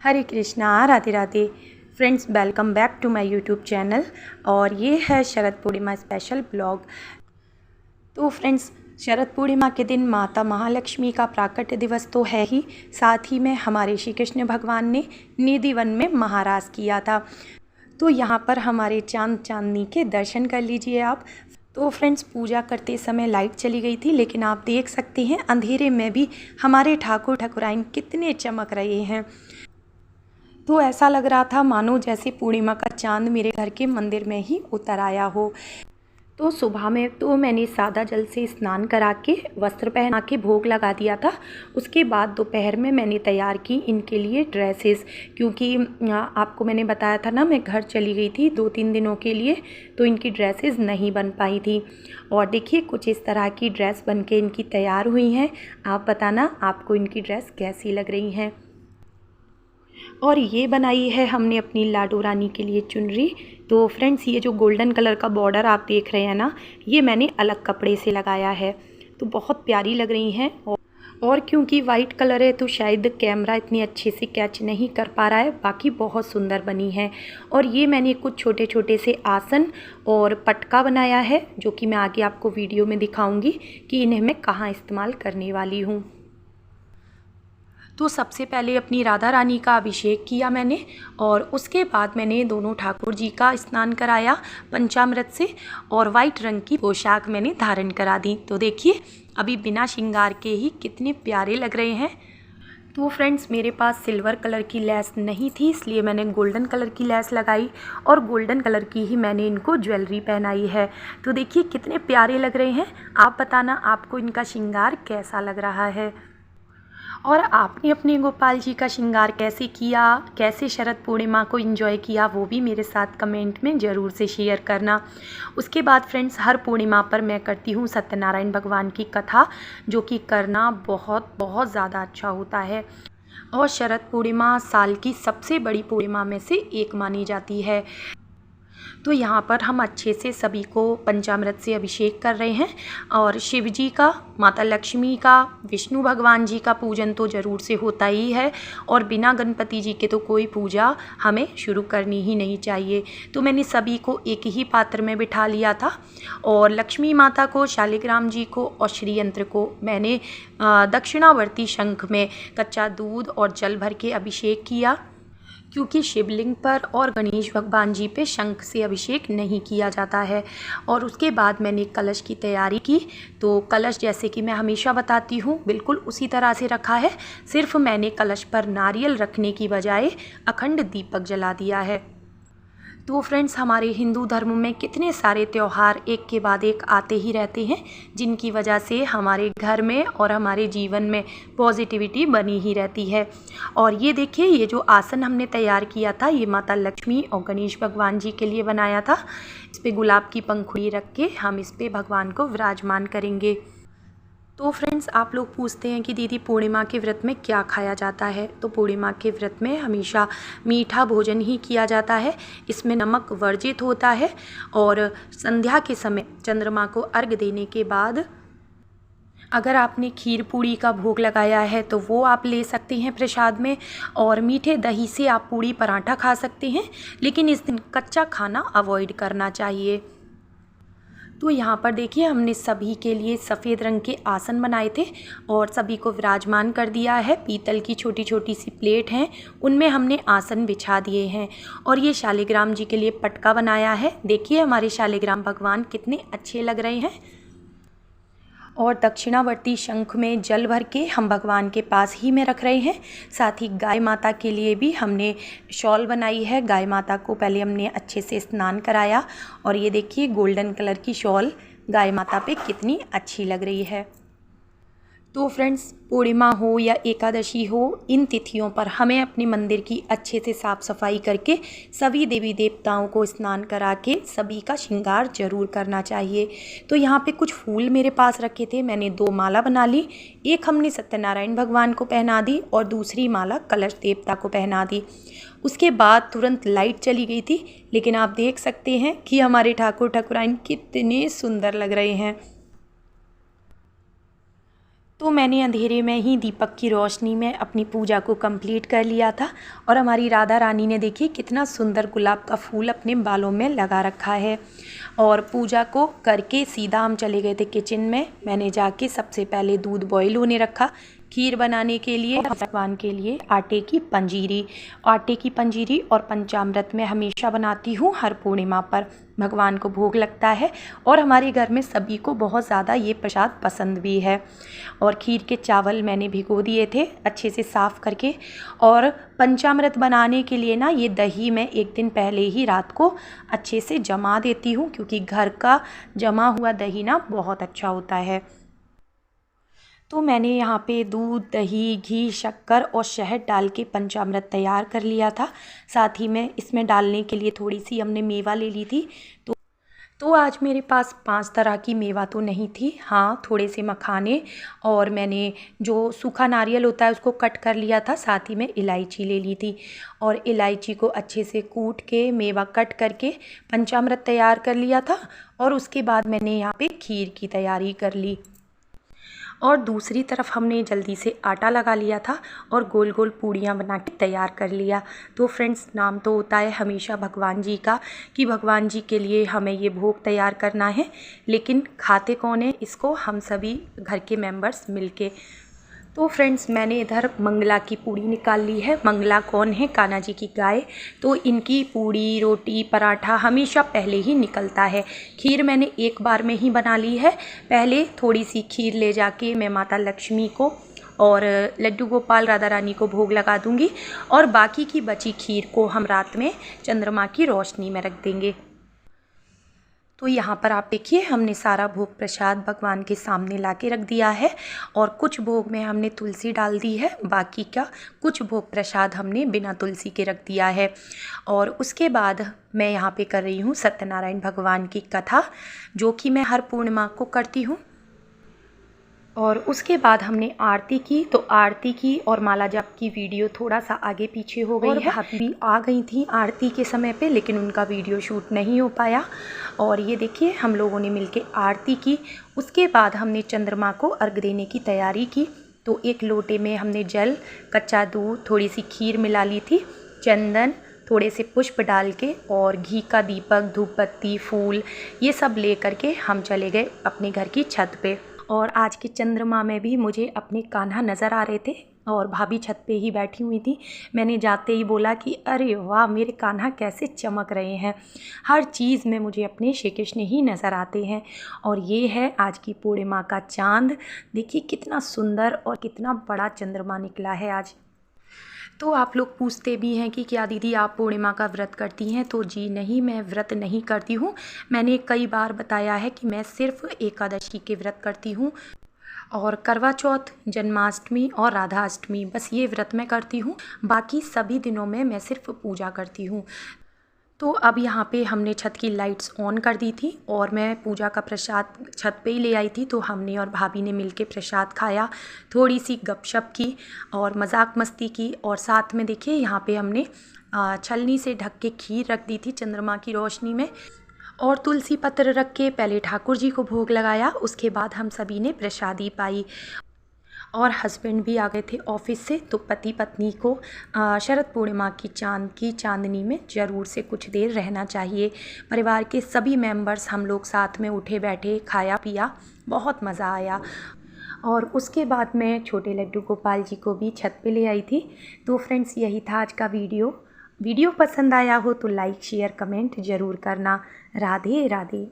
Hare Krishna, Radhe Radhe. Friends, welcome back to my YouTube channel और ये है शरद पूर्णिमा स्पेशल ब्लॉग। तो फ्रेंड्स, शरद पूर्णिमा के दिन माता महालक्ष्मी का प्राकट्य दिवस तो है ही, साथ ही में हमारे श्री कृष्ण भगवान ने निधि वन में महाराज किया था। तो यहाँ पर हमारे चांद चांदनी के दर्शन कर लीजिए आप। तो फ्रेंड्स, पूजा करते समय लाइट चली गई थी, लेकिन आप देख सकते हैं अंधेरे में भी हमारे ठाकुर ठाकुराइन कितने चमक रहे हैं। तो ऐसा लग रहा था मानो जैसे पूर्णिमा का चांद मेरे घर के मंदिर में ही उतर आया हो। तो सुबह में तो मैंने सादा जल से स्नान करा के वस्त्र पहना के भोग लगा दिया था। उसके बाद दोपहर में मैंने तैयार की इनके लिए ड्रेसेस, क्योंकि आपको मैंने बताया था ना, मैं घर चली गई थी 2-3 दिनों के लिए, तो इनकी ड्रेसेस नहीं बन पाई थी। और देखिए कुछ इस तरह की ड्रेस बन के इनकी तैयार हुई हैं। आप बताना आपको इनकी ड्रेस कैसी लग रही हैं। और ये बनाई है हमने अपनी लाडो रानी के लिए चुनरी। तो फ्रेंड्स, ये जो गोल्डन कलर का बॉर्डर आप देख रहे हैं ना, ये मैंने अलग कपड़े से लगाया है। तो बहुत प्यारी लग रही हैं। और क्योंकि वाइट कलर है तो शायद कैमरा इतनी अच्छे से कैच नहीं कर पा रहा है, बाकी बहुत सुंदर बनी है। और ये मैंने कुछ छोटे छोटे से आसन और पटका बनाया है, जो कि मैं आगे आपको वीडियो में दिखाऊंगी कि इन्हें मैं कहाँ इस्तेमाल करने वाली हूँ। तो सबसे पहले अपनी राधा रानी का अभिषेक किया मैंने, और उसके बाद मैंने दोनों ठाकुर जी का स्नान कराया पंचामृत से, और वाइट रंग की पोशाक मैंने धारण करा दी। तो देखिए अभी बिना श्रृंगार के ही कितने प्यारे लग रहे हैं। तो फ्रेंड्स, मेरे पास सिल्वर कलर की लेस नहीं थी, इसलिए मैंने गोल्डन कलर की लेस लगाई और गोल्डन कलर की ही मैंने इनको ज्वेलरी पहनाई है। तो देखिए कितने प्यारे लग रहे हैं। आप बताना आपको इनका श्रृंगार कैसा लग रहा है, और आपने अपने गोपाल जी का श्रृंगार कैसे किया, कैसे शरद पूर्णिमा को एंजॉय किया, वो भी मेरे साथ कमेंट में ज़रूर से शेयर करना। उसके बाद फ्रेंड्स, हर पूर्णिमा पर मैं करती हूँ सत्यनारायण भगवान की कथा, जो कि करना बहुत बहुत ज़्यादा अच्छा होता है। और शरद पूर्णिमा साल की सबसे बड़ी पूर्णिमा में से एक मानी जाती है। तो यहाँ पर हम अच्छे से सभी को पंचामृत से अभिषेक कर रहे हैं, और शिव जी का, माता लक्ष्मी का, विष्णु भगवान जी का पूजन तो ज़रूर से होता ही है, और बिना गणपति जी के तो कोई पूजा हमें शुरू करनी ही नहीं चाहिए। तो मैंने सभी को एक ही पात्र में बिठा लिया था, और लक्ष्मी माता को, शालिग्राम जी को और श्रीयंत्र को मैंने दक्षिणावर्ती शंख में कच्चा दूध और जल भर के अभिषेक किया, क्योंकि शिवलिंग पर और गणेश भगवान जी पे शंख से अभिषेक नहीं किया जाता है। और उसके बाद मैंने कलश की तैयारी की। तो कलश, जैसे कि मैं हमेशा बताती हूँ, बिल्कुल उसी तरह से रखा है, सिर्फ मैंने कलश पर नारियल रखने की बजाय अखंड दीपक जला दिया है। तो फ्रेंड्स, हमारे हिंदू धर्म में कितने सारे त्यौहार एक के बाद एक आते ही रहते हैं, जिनकी वजह से हमारे घर में और हमारे जीवन में पॉजिटिविटी बनी ही रहती है। और ये देखिए, ये जो आसन हमने तैयार किया था, ये माता लक्ष्मी और गणेश भगवान जी के लिए बनाया था। इस पर गुलाब की पंखुड़ी रख के हम इस पर भगवान को विराजमान करेंगे। तो फ्रेंड्स, आप लोग पूछते हैं कि दीदी पूर्णिमा के व्रत में क्या खाया जाता है। तो पूर्णिमा के व्रत में हमेशा मीठा भोजन ही किया जाता है, इसमें नमक वर्जित होता है। और संध्या के समय चंद्रमा को अर्घ्य देने के बाद अगर आपने खीर पूड़ी का भोग लगाया है तो वो आप ले सकते हैं प्रसाद में, और मीठे दही से आप पूड़ी पराठा खा सकते हैं, लेकिन इस दिन कच्चा खाना अवॉइड करना चाहिए। तो यहाँ पर देखिए, हमने सभी के लिए सफ़ेद रंग के आसन बनाए थे और सभी को विराजमान कर दिया है। पीतल की छोटी छोटी सी प्लेट हैं, उनमें हमने आसन बिछा दिए हैं। और ये शालिग्राम जी के लिए पटका बनाया है। देखिए हमारे शालिग्राम भगवान कितने अच्छे लग रहे हैं। और दक्षिणावर्ती शंख में जल भर के हम भगवान के पास ही में रख रहे हैं। साथ ही गाय माता के लिए भी हमने शॉल बनाई है। गाय माता को पहले हमने अच्छे से स्नान कराया, और ये देखिए गोल्डन कलर की शॉल गाय माता पे कितनी अच्छी लग रही है। तो फ्रेंड्स, पूर्णिमा हो या एकादशी हो, इन तिथियों पर हमें अपने मंदिर की अच्छे से साफ़ सफाई करके सभी देवी देवताओं को स्नान करा के सभी का श्रृंगार जरूर करना चाहिए। तो यहाँ पे कुछ फूल मेरे पास रखे थे, मैंने 2 माला बना ली। एक हमने सत्यनारायण भगवान को पहना दी और दूसरी माला कलश देवता को पहना दी। उसके बाद तुरंत लाइट चली गई थी, लेकिन आप देख सकते हैं कि हमारे ठाकुर ठाकुराइन कितने सुंदर लग रहे हैं। तो मैंने अंधेरे में ही दीपक की रोशनी में अपनी पूजा को कंप्लीट कर लिया था। और हमारी राधा रानी ने देखिए कितना सुंदर गुलाब का फूल अपने बालों में लगा रखा है। और पूजा को करके सीधा हम चले गए थे किचन में। मैंने जाके सबसे पहले दूध बॉईल होने रखा खीर बनाने के लिए, भगवान के लिए आटे की पंजीरी और पंचामृत में हमेशा बनाती हूँ हर पूर्णिमा पर। भगवान को भोग लगता है और हमारे घर में सभी को बहुत ज़्यादा ये प्रसाद पसंद भी है। और खीर के चावल मैंने भिगो दिए थे अच्छे से साफ़ करके। और पंचामृत बनाने के लिए ना ये दही मैं एक दिन पहले ही रात को अच्छे से जमा देती हूँ, क्योंकि घर का जमा हुआ दही ना बहुत अच्छा होता है। तो मैंने यहाँ पे दूध, दही, घी, शक्कर और शहद डाल के पंचामृत तैयार कर लिया था। साथ ही में इसमें डालने के लिए थोड़ी सी हमने मेवा ले ली थी। तो आज मेरे पास 5 तरह की मेवा तो नहीं थी, हाँ थोड़े से मखाने, और मैंने जो सूखा नारियल होता है उसको कट कर लिया था। साथ ही में इलायची ले ली थी और इलायची को अच्छे से कूट के मेवा कट करके पंचामृत तैयार कर लिया था। और उसके बाद मैंने यहाँ पे खीर की तैयारी कर ली। और दूसरी तरफ हमने जल्दी से आटा लगा लिया था और गोल गोल पूड़ियाँ बना के तैयार कर लिया। तो फ्रेंड्स, नाम तो होता है हमेशा भगवान जी का कि भगवान जी के लिए हमें ये भोग तैयार करना है, लेकिन खाते कौन है इसको? हम सभी घर के मेंबर्स मिलके। तो फ्रेंड्स, मैंने इधर मंगला की पूड़ी निकाल ली है। मंगला कौन है? कान्हा जी की गाय। तो इनकी पूड़ी, रोटी, पराठा हमेशा पहले ही निकलता है। खीर मैंने एक बार में ही बना ली है। पहले थोड़ी सी खीर ले जाके मैं माता लक्ष्मी को और लड्डू गोपाल राधा रानी को भोग लगा दूंगी, और बाकी की बची खीर को हम रात में चंद्रमा की रोशनी में रख देंगे। तो यहाँ पर आप देखिए हमने सारा भोग प्रसाद भगवान के सामने ला के रख दिया है। और कुछ भोग में हमने तुलसी डाल दी है, बाकी का कुछ भोग प्रसाद हमने बिना तुलसी के रख दिया है। और उसके बाद मैं यहाँ पे कर रही हूँ सत्यनारायण भगवान की कथा, जो कि मैं हर पूर्णिमा को करती हूँ। और उसके बाद हमने आरती की। तो आरती की और माला जाप की वीडियो थोड़ा सा आगे पीछे हो गई है। भाभी भी आ गई थी आरती के समय पे, लेकिन उनका वीडियो शूट नहीं हो पाया। और ये देखिए हम लोगों ने मिलके आरती की। उसके बाद हमने चंद्रमा को अर्घ देने की तैयारी की। तो एक लोटे में हमने जल, कच्चा दूध, थोड़ी सी खीर मिला ली थी, चंदन, थोड़े से पुष्प डाल के और घी का दीपक, धूप बत्ती, फूल, ये सब ले करके हम चले गए अपने घर की छत पे। और आज के चंद्रमा में भी मुझे अपने कान्हा नज़र आ रहे थे और भाभी छत पे ही बैठी हुई थी। मैंने जाते ही बोला कि अरे वाह, मेरे कान्हा कैसे चमक रहे हैं। हर चीज़ में मुझे अपने श्री कृष्ण ही नज़र आते हैं। और ये है आज की पूर्णिमा का चाँद। देखिए कितना सुंदर और कितना बड़ा चंद्रमा निकला है आज। तो आप लोग पूछते भी हैं कि क्या दीदी आप पूर्णिमा का व्रत करती हैं? तो जी नहीं, मैं व्रत नहीं करती हूँ। मैंने कई बार बताया है कि मैं सिर्फ एकादशी के व्रत करती हूँ और करवा चौथ, जन्माष्टमी और राधा अष्टमी, बस ये व्रत मैं करती हूँ। बाकी सभी दिनों में मैं सिर्फ पूजा करती हूँ। तो अब यहाँ पे हमने छत की लाइट्स ऑन कर दी थी और मैं पूजा का प्रसाद छत पे ही ले आई थी। तो हमने और भाभी ने मिलके प्रसाद खाया, थोड़ी सी गपशप की और मजाक मस्ती की। और साथ में देखिए यहाँ पे हमने छलनी से ढक के खीर रख दी थी चंद्रमा की रोशनी में, और तुलसी पत्र रख के पहले ठाकुर जी को भोग लगाया। उसके बाद हम सभी ने प्रसादी पाई। और हस्बैंड भी आ गए थे ऑफिस से। तो पति पत्नी को शरद पूर्णिमा की चांद की चांदनी में ज़रूर से कुछ देर रहना चाहिए। परिवार के सभी मेंबर्स हम लोग साथ में उठे बैठे, खाया पिया, बहुत मज़ा आया। और उसके बाद मैं छोटे लड्डू गोपाल जी को भी छत पे ले आई थी। तो फ्रेंड्स, यही था आज का वीडियो पसंद आया हो तो लाइक, शेयर, कमेंट ज़रूर करना। राधे राधे।